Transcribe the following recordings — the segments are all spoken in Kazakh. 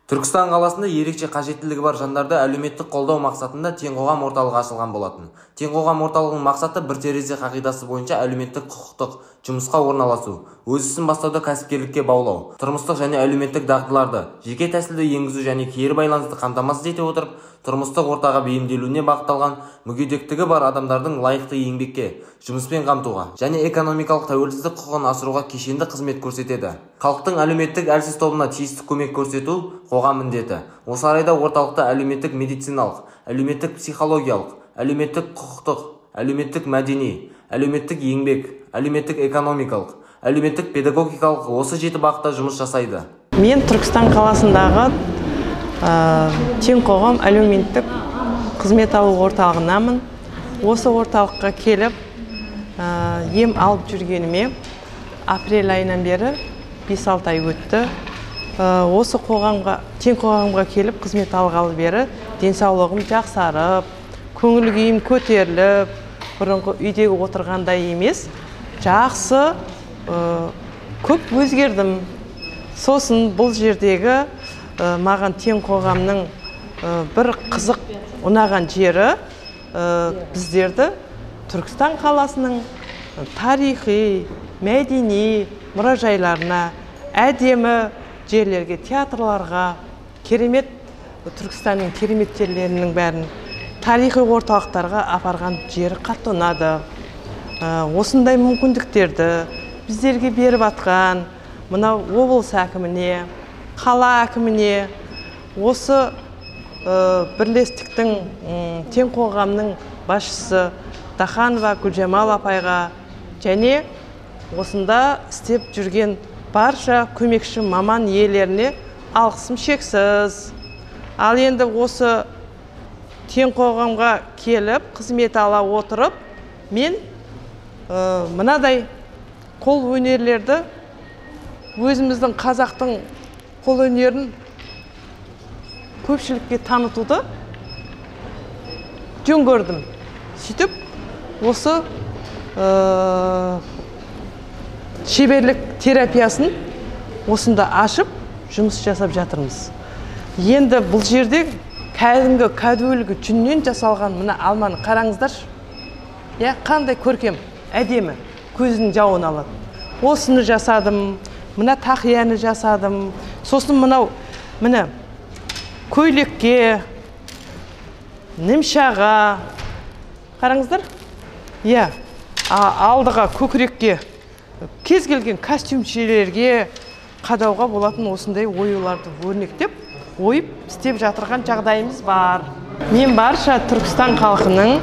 Түркістан қаласында ерекше қажеттілігі бар жандарды әлеуметтік қолдау мақсатында Тең қоғам орталығы ашылған болатын. Тең қоғам орталығының мақсаты бір терезе қағидасы бойынша әлеуметтік құқықтық жұмысқа орналасу, өз ісін бастауда кәсіпкерлікке баулау, тұрмыстық және әлеуметтік дағдыларды жеке тәсілді енгізу және кері байланысты қамтамасыз ете отырып, тұрмыстық ортаға бейімделуіне бағытталған мүгедектігі бар адамдардың лайықты еңбекке, жұмыспен қамтуға және экономикалық тәуелсіздік құқығын асыруға кешенді қызмет көрсетеді. Халықтың әлеуметтік әлсіз тобына тиісті көмек көрсету қоғам міндеті. Осы орайда орталықта әлеуметтік медициналық, әлеуметтік психологиялық, әлеуметтік құқықтық, әлеуметтік мәдени, әлеуметтік еңбек, әлеуметтік экономикалық, әлеуметтік педагогикалық осы 7 бағытта жұмыс жасайды. Мен Түркістан қаласындағы Тең қоғам әлеуметтік қызмет алу орталығынамын. Осы орталыққа келіп, ем алып жүргеніме апрель айынан бері 5-6 ай өтті. Осы Тең қоғамға келіп қызмет алғалы бері денсаулығым жақсарып, көңіл күйім көтеріліп, бұрынғы үйдегі отырғандай емес, жақсы, көп өзгердім. Сосын бұл жердегі маған Тең қоғамның бір қызық ұнаған жері біздерді Түркістан қаласының тарихи, мәдени мұражайларына, әдемі жерлерге, театрларға, керемет Түркістанның керемет жерлерінің бәрін тарихи орталықтарға апарған жері қатты ұнады. Осындай мүмкіндіктерді біздерге беріп атқан мынау облыс әкіміне, қала әкіміне, осы бірлестіктің Тең қоғамның басшысы Даханова Гүлжамал апайға және осында істеп жүрген барша көмекші маман иелеріне алғысым шексіз. Ал енді осы Тең қоғамға келіп, қызмет ала отырып, мен мынадай қол өнерлерді, өзіміздің қазақтың қол өнерін көпшілікке танытуды жөн көрдім. Сөйтіп, осы шеберлік терапиясын осында ашып, жұмыс жасап жатырмыз. Енді бұл жерде кәдімгі кәдуілгі жүннен жасалған мына алманы қараңыздаршы. Қандай көркем, әдемі, көзінің жауын алады. Осыны жасадым, мына тақияны жасадым. Сосын мынау, міне, көйлекке, немшаға, қараңыздар? Алдыға, көкірекке, кез келген костюмшелерге қадауға болатын осындай оюларды өрнектеп, ойып, істеп жатырған жағдайымыз бар. Мен барша Түркістан халқының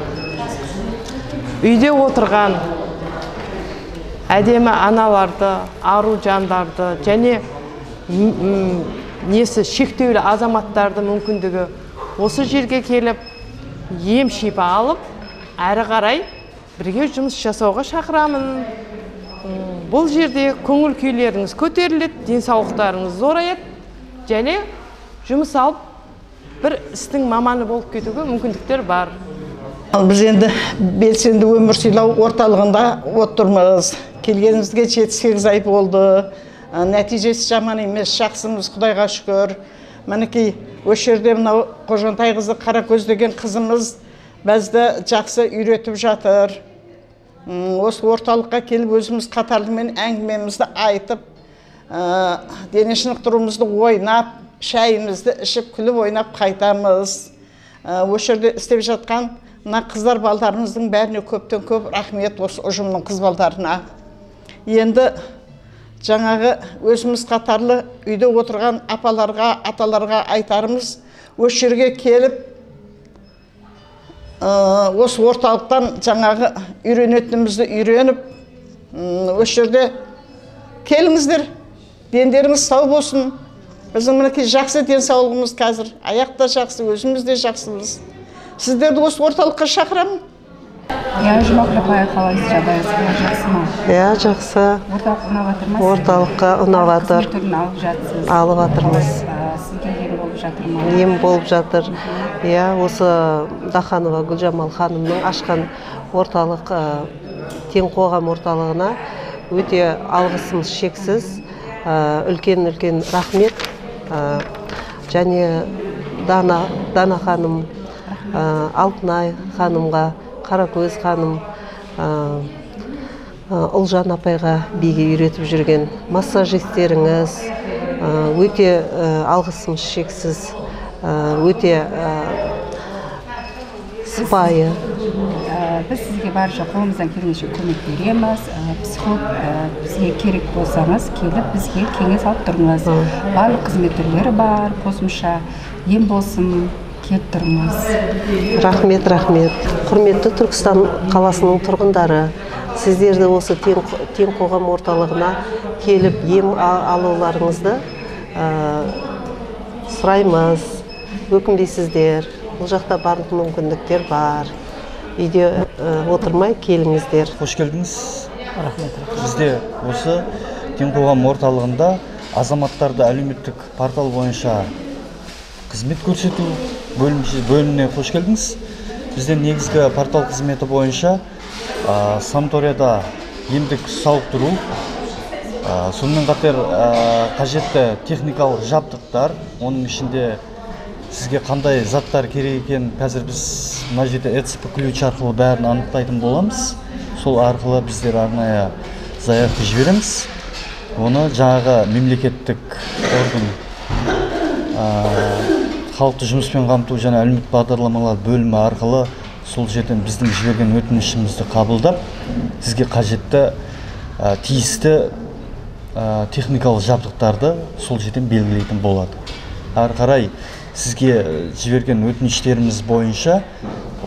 үйде отырған әдемі аналарды, ару жандарды және шектеулі азаматтарды мүмкіндігі осы жерге келіп, ем шипа алып, әрі қарай бірге жұмыс жасауға шақырамын. Бұл жерде көңіл күйлеріңіз көтеріледі, денсаулықтарыңыз зораяды және жұмыс алып, бір істің маманы болып кетуге мүмкіндіктер бар. Біз енді белсенді өмір сүйлеу орталығында отырмыз. Келгенімізге 7-8 ай болды. Нәтижесі жаман емес, жақсымыз, Құдайға шүкір. Мінекей, осы жерде мынау Қожантай қызы Қаракөз деген қызымыз бізді жақсы үйретіп жатыр. Осы орталыққа келіп өзіміз қатарлымен әңгімемізді айтып, дене шынықтыруымызды ойнап, шайымызды ішіп, күліп ойнап қайтамыз. Осы жерде істеп жатқан мына қыздар балдарымыздың бәріне көптен көп рахмет, осы ұжымның қыз балдарына. Енді жаңағы өзіміз қатарлы үйде отырған апаларға, аталарға айтарымыз, осы жерге келіп, осы орталықтан жаңағы үйренетінімізді үйреніп, осы жерде келіңіздер, дендеріңіз сау болсын. Біздің мінекей жақсы денсаулығымыз қазір, аяқта жақсы, өзіміз де жақсымыз. Сіздерді осы орталыққа шақырамын. Жұмақ апай, қалайсыз, жағдайыңыз жақсы ма? Жақсы. Орталық ұнап жатыр ма? Орталыққа ұнап жатыр. Қызмет түрін алып жатсыз. Алып жатырмыз. Сізге ем болып жатыр ма? Ем болып жатыр. Осы Даханова Гүлжамал ханымның ашқан орталық Тең қоғам орталығына өте алғысымыз шексіз. Үлкен рахмет. және Дана ханым, Алтынай ханымға, Қаракөз ханым, Ұлжан апайға биге үйретіп жүрген массажистеріңіз, өте алғысым шексіз, өте сыпайы. Біз сізге барынша қолымыздан келгенше көмек береміз. Психолог бізге керек болсаңыз, келіп бізге кеңес алып тұрыңыз. Барлық қызмет түрлері бар, қосымша ем болсын, келіп тұрыңыз. Рахмет. Құрметті Түркістан қаласының тұрғындары, сіздерді осы тең қоғам орталығына келіп ем алуларыңызды сұраймыз. Өкінбейсіздер. Бұл жақта барлық мүмкіндіктер бар. Үйде отырмай келіңіздер. Қош келдіңіз. Рахмет. Бізде осы тең қоғам орталығында азаматтарды әлеуметтік портал бойынша қызмет көрсету бөліміне қош келдіңіз. Бізде негізгі портал қызметі бойынша санаторияда емдік сауықтыру, сонымен қатар қажетті техникалық жабдықтар, оның ішінде сізге қандай заттар керек екен, қазір біз мына жерде ЭЦП ключ арқылы бәрін анықтайтын боламыз. Сол арқылы біздер арнайы заявка жібереміз. Оны жаңағы мемлекеттік орган халықты жұмыспен қамту және әлеуметтік бағдарламалар бөлімі арқылы сол жерден біздің жіберген өтінішімізді қабылдап, сізге қажетті тиісті техникалық жабдықтарды сол жерден белгілейтін болады. Ары қарай сізге жіберген өтініштеріміз бойынша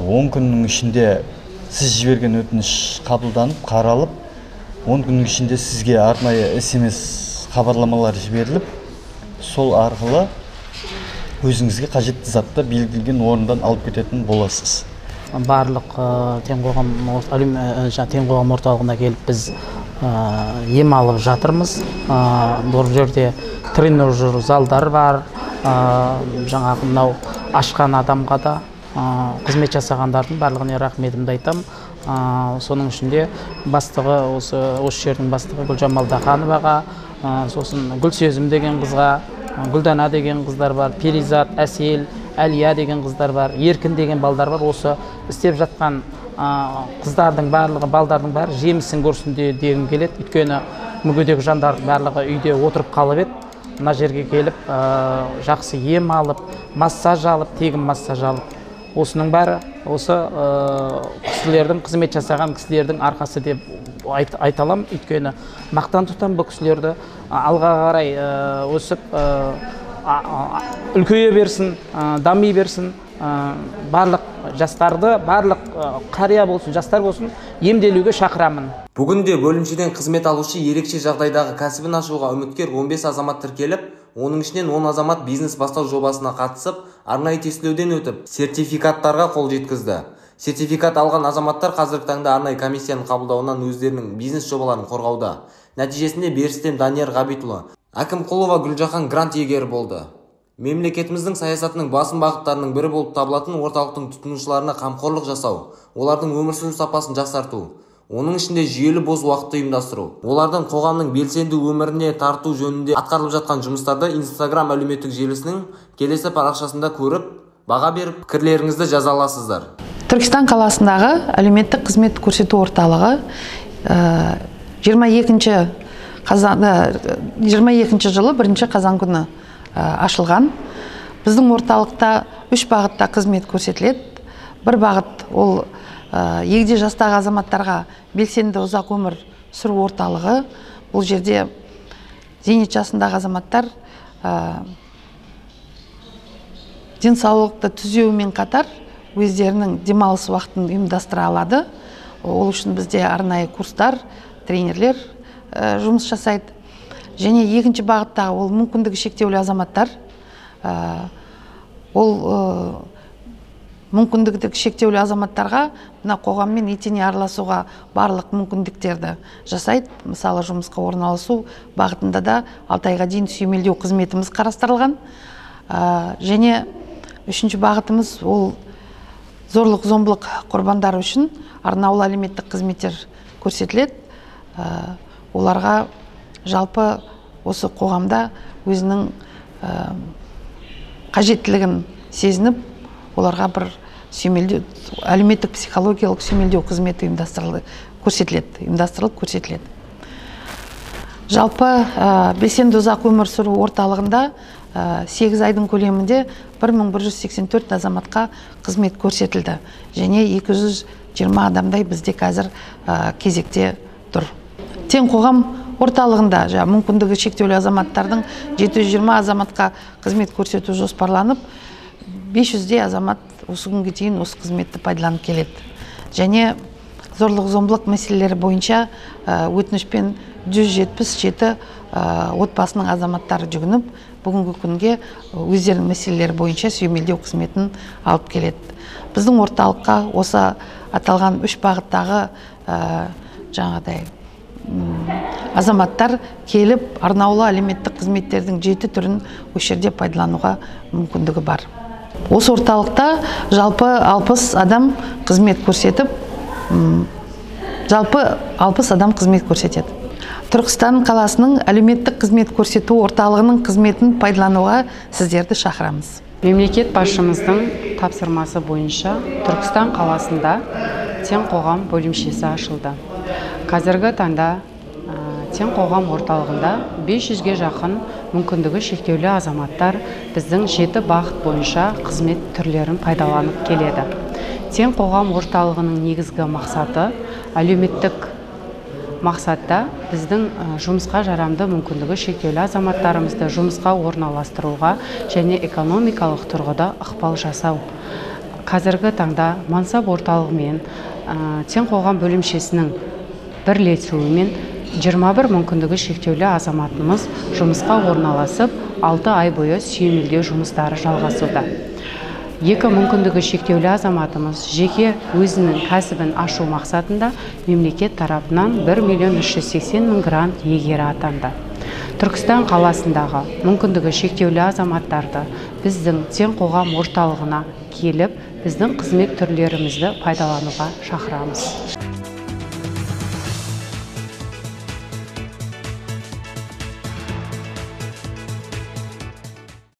10 күннің ішінде сіз жіберген өтініш қабылданып, қаралып, 10 күннің ішінде сізге арнайы SMS хабарламалар жіберіліп, сол арқылы өзіңізге қажетті затты белгілеген орындан алып кететін боласыз. Барлық тең қоғам орталығына келіп біз ем алып жатырмыз. Бұл жерде тренажер залдар бар. Жаңағы мынау ашқан адамға да қызмет жасағандардың барлығына рахметімді айтам. Соның ішінде бастығы, осы жердің бастығы Гүлжамал Дахановаға, сосын Гүлсезім деген қызға, Гүлдана деген қыздар бар, Перизат, Әсел, Әлия деген қыздар бар, Еркін деген балдар бар. Осы істеп жатқан қыздардың барлығы, балдардың бәрі жемісін көрсін дегім келеді. Өйткені мүгедек жандар барлығы үйде отырып қалып еді. Мына жерге келіп, жақсы ем алып, массаж алып, тегін массаж алып. Осының бәрі осы кісілердің, қызмет жасаған кісілердің арқасы деп айталам. Өйткені мақтан тұтам бұл кісілерді алға қарай өсіп, үлкейе берсін, дами берсін. Барлық жастарды, барлық қария болсын, жастар болсын, емделуге шақырамын. Бүгінде бөлімшеден қызмет алушы ерекше жағдайдағы кәсібін ашуға үміткер 15 азамат тіркеліп, оның ішінен 10 азамат бизнес бастау жобасына қатысып, арнайы тестілеуден өтіп, сертификаттарға қол жеткізді. Сертификат алған азаматтар қазіргі таңда арнайы комиссияның қабылдауынан өздерінің бизнес жобаларын қорғауда. Нәтижесінде Берістен Данияр Ғабитұлы, Әкімқұлова Гүлжахан грант иегері болды. Мемлекетіміздің саясатының басым бағыттарының бірі болып табылатын орталықтың тұтынушыларына қамқорлық жасау, олардың өмір сүру сапасын жақсарту, оның ішінде жүйелі бос уақытты ұйымдастыру, олардың қоғамның белсенді өміріне тарту жөнінде атқарылып жатқан жұмыстарды Instagram әлеуметтік желісінің келесі парақшасында көріп, баға беріп, пікірлеріңізді жаза аласыздар. Түркістан қаласындағы әлеуметтік қызмет көрсету орталығы 22 жылы 1 қазан күні ашылған. Біздің орталықта 3 бағытта қызмет көрсетіледі. Бір бағыт ол егде жастағы азаматтарға белсенді ұзақ өмір сүру орталығы. Бұл жерде зейнет жасындағы азаматтар денсаулықты түзеумен қатар өздерінің демалыс уақытын ұйымдастыра алады. Ол үшін бізде арнайы курстар, тренерлер жұмыс жасайды. Және екінші бағыттағы ол мүмкіндігі шектеулі азаматтар. Ол мүмкіндігі шектеулі азаматтарға мына қоғаммен етене араласуға барлық мүмкіндіктерді жасайды. Мысалы, жұмысқа орналасу бағытында да 6 айға дейін сүйемелдеу қызметіміз қарастырылған. Және үшінші бағытымыз ол зорлық-зомбылық құрбандары үшін арнаулы әлеуметтік қызметтер көрсетіледі. Оларға жалпы осы қоғамда өзінің қажеттілігін сезініп, оларға бір сүйемелдеу, әлеуметтік психологиялық сүйемелдеу қызметі ұйымдастырылып көрсетіледі. Жалпы белсенді ұзақ өмір сүру орталығында 8 айдың көлемінде 1184 азаматқа қызмет көрсетілді. Және 220 адамдай бізде қазір кезекте тұр. Тең қоғам орталығында мүмкіндігі шектеулі азаматтардың 720 азаматқа қызмет көрсету жоспарланып, 500-де азамат осы күнге дейін осы қызметті пайдаланып келеді. Және зорлық-зомбылық мәселелері бойынша өтінішпен 177 отбасының азаматтары жүгініп, бүгінгі күнге өздерінің мәселелері бойынша сүйемелдеу қызметін алып келеді. Біздің орталыққа осы аталған 3 бағыттағы азаматтар келіп, арнаулы әлеуметтік қызметтердің 7 түрін осы жерде пайдалануға мүмкіндігі бар. Осы орталықта жалпы 60 адам қызмет көрсетіп, Түркістан қаласының әлеуметтік қызмет көрсету орталығының қызметін пайдалануға сіздерді шақырамыз. Мемлекет басшымыздың тапсырмасы бойынша Түркістан қаласында тең қоғам бөлімшесі ашылды. Қазіргі таңда тең қоғам орталығында 500-ге жақын мүмкіндігі шектеулі азаматтар біздің 7 бағыт бойынша қызмет түрлерін пайдаланып келеді. Тең қоғам орталығының негізгі мақсаты әлеуметтік мақсатта біздің жұмысқа жарамды мүмкіндігі шектеулі азаматтарымызды жұмысқа орналастыруға және экономикалық тұрғыда ықпал жасау. Қазіргі таңда мансап орталығымен тең қоғам бөлімшесінің бірлесуімен 21 мүмкіндігі шектеулі азаматымыз жұмысқа орналасып, 6 ай бойы сүйемелдеу жұмыстары жалғасуда. 2 мүмкіндігі шектеулі азаматымыз жеке өзінің кәсібін ашу мақсатында мемлекет тарапынан 1.380.000 грант иегері атанды. Түркістан қаласындағы мүмкіндігі шектеулі азаматтарды біздің тең қоғам орталығына келіп, біздің қызмет түрлерімізді пайдалануға шақырамыз.